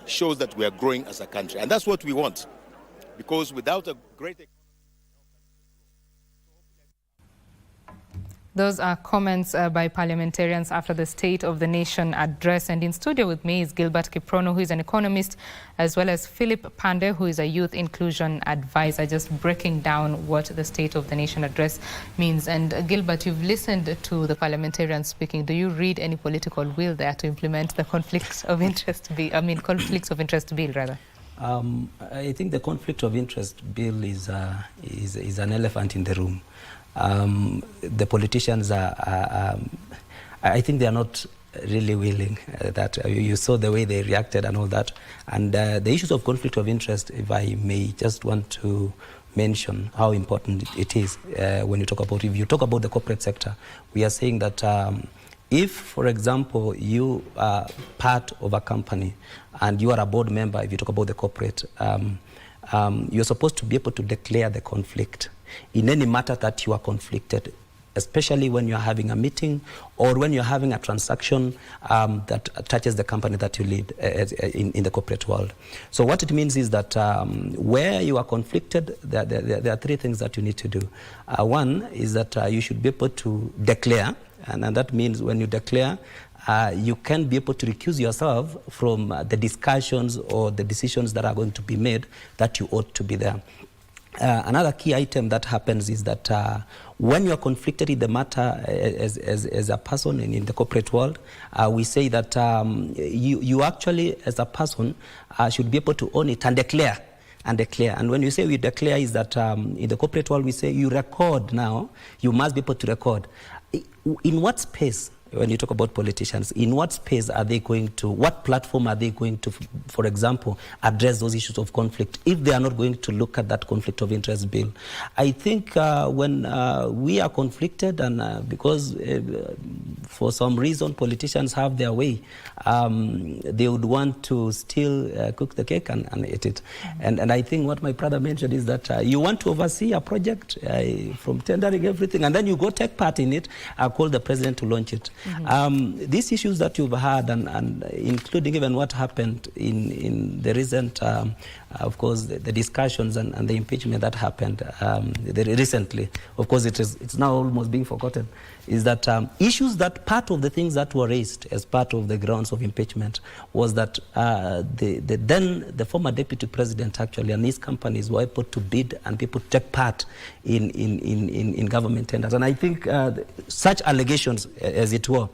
shows that we are growing as a country. And that's what we want. Because without a great... Those are comments by parliamentarians after the State of the Nation address. And in studio with me is Gilbert Kiprono, who is an economist, as well as Philip Pande, who is a youth inclusion advisor, just breaking down what the State of the Nation address means. And Gilbert, you've listened to the parliamentarians speaking. Do you read any political will there to implement the conflicts of interest bill? I think the conflict of interest bill is an elephant in the room. The politicians I think they are not really willing. That you saw the way they reacted and all that. And the issues of conflict of interest, if I may just want to mention how important it is when you talk about, if you talk about the corporate sector, we are saying that if, for example, you are part of a company and you are a board member, if you talk about the corporate, you're supposed to be able to declare the conflict in any matter that you are conflicted, especially when you're having a meeting or when you're having a transaction that touches the company that you lead in the corporate world. So what it means is that where you are conflicted, there are three things that you need to do. One is that you should be able to declare, and that means when you declare, you can be able to recuse yourself from the discussions or the decisions that are going to be made that you ought to be there. Another key item that happens is that when you are conflicted in the matter as a person in the corporate world, we say that you actually, as a person, should be able to own it and declare. And when you say we declare, is that in the corporate world we say you record now, you must be able to record. In what space? When you talk about politicians, in what space are they going to, what platform are they going to, for example, address those issues of conflict if they are not going to look at that conflict of interest bill? I think when we are conflicted and because for some reason politicians have their way, they would want to still cook the cake and eat it. And I think what my brother mentioned is that you want to oversee a project from tendering everything, and then you go take part in it, call the president to launch it. These issues that you've had, and including even what happened in the recent, of course, the discussions and the impeachment that happened recently, of course, it's now almost being forgotten, is that issues that part of the things that were raised as part of the grounds of impeachment was that the former deputy president actually and his companies were able to bid and people take part in government tenders. And I think such allegations, as it were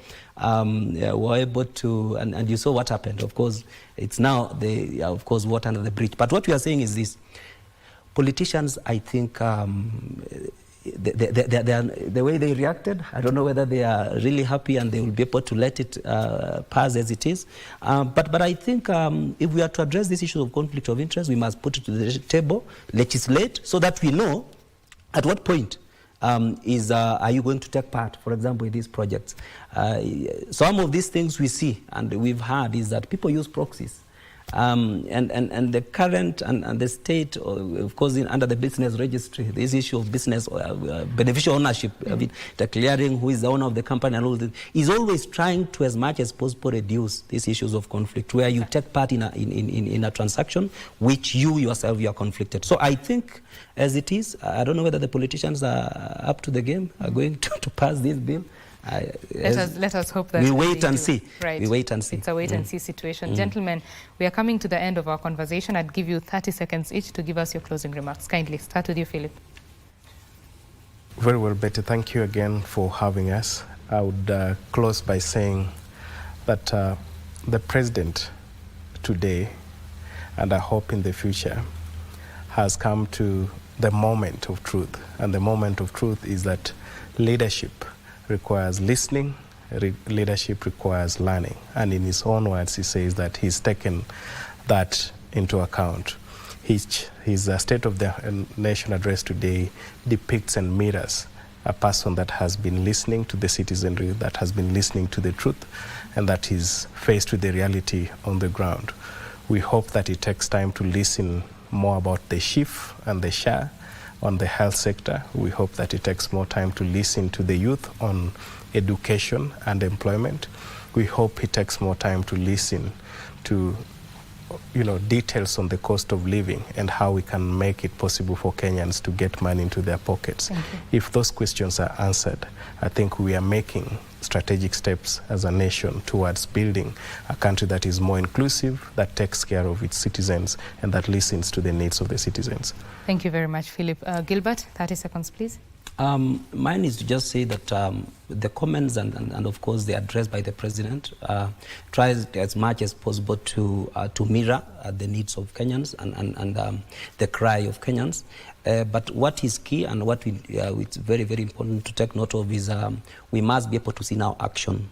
able to, and you saw what happened. Of course, it's now, of course, water under the bridge. But what we are saying is this: politicians, I think, the way they reacted, I don't know whether they are really happy and they will be able to let it pass as it is. But I think if we are to address this issue of conflict of interest, we must put it to the table, legislate, so that we know at what point are you going to take part, for example, in these projects. Some of these things we see and we've heard is that people use proxies. And the current and the state, of course, under the business registry, this issue of business beneficial ownership, declaring who is the owner of the company and all that, is always trying to, as much as possible, reduce these issues of conflict, where you take part in a transaction which you yourself are conflicted. So I think, as it is, I don't know whether the politicians are up to the game, are going to pass this bill. Let us hope that we wait and see. Right. We wait and see. It's a wait and see situation. Gentlemen, we are coming to the end of our conversation. I'd give you 30 seconds each to give us your closing remarks. Kindly start with you, Philip. Very well, Betty. Thank you again for having us. I would close by saying that the president today, and I hope in the future, has come to the moment of truth. And the moment of truth is that leadership requires listening, leadership requires learning. And in his own words, he says that he's taken that into account. His State of the Nation address today depicts and mirrors a person that has been listening to the citizenry, that has been listening to the truth, and that is faced with the reality on the ground. We hope that it takes time to listen more about the SHIF and the SHA on the health sector. We hope that it takes more time to listen to the youth on education and employment. We hope it takes more time to listen to details on the cost of living and how we can make it possible for Kenyans to get money into their pockets. If those questions are answered, I think we are making strategic steps as a nation towards building a country that is more inclusive, that takes care of its citizens, and that listens to the needs of the citizens. Thank you very much, Philip. Gilbert, 30 seconds, please. Mine is to just say that the comments and of course the address by the president tries as much as possible to mirror the needs of Kenyans and the cry of Kenyans. But what is key and what it's very, very important to take note of is we must be able to see now action.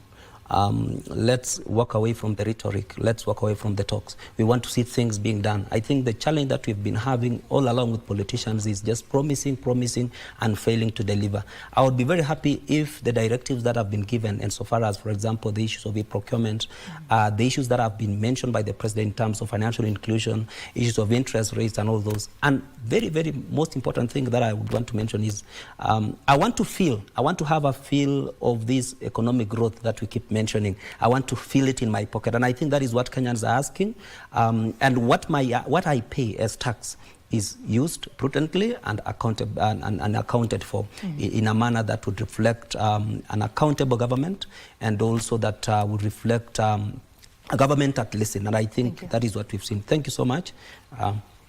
Let's walk away from the rhetoric. Let's walk away from the talks. We want to see things being done. I think the challenge that we've been having all along with politicians is just promising, and failing to deliver. I would be very happy if the directives that have been given, and so far as, for example, the issues of e-procurement, the issues that have been mentioned by the president in terms of financial inclusion, issues of interest rates and all those. And very, very most important thing that I would want to mention is I want to have a feel of this economic growth that we keep mentioning. I want to feel it in my pocket, and I think that is what Kenyans are asking. And what I pay as tax is used prudently and accounted for in a manner that would reflect an accountable government, and also that would reflect a government that listens. And I think that is what we've seen. Thank you so much.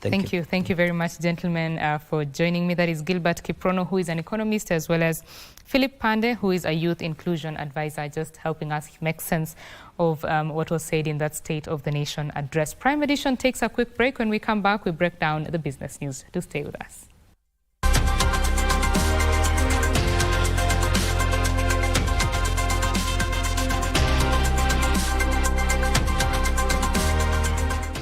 Thank you. Thank you very much, gentlemen, for joining me. That is Gilbert Kiprono, who is an economist, as well as Philip Pande, who is a youth inclusion advisor, just helping us make sense of what was said in that State of the Nation address. Prime Edition takes a quick break. When we come back, we break down the business news. Do stay with us.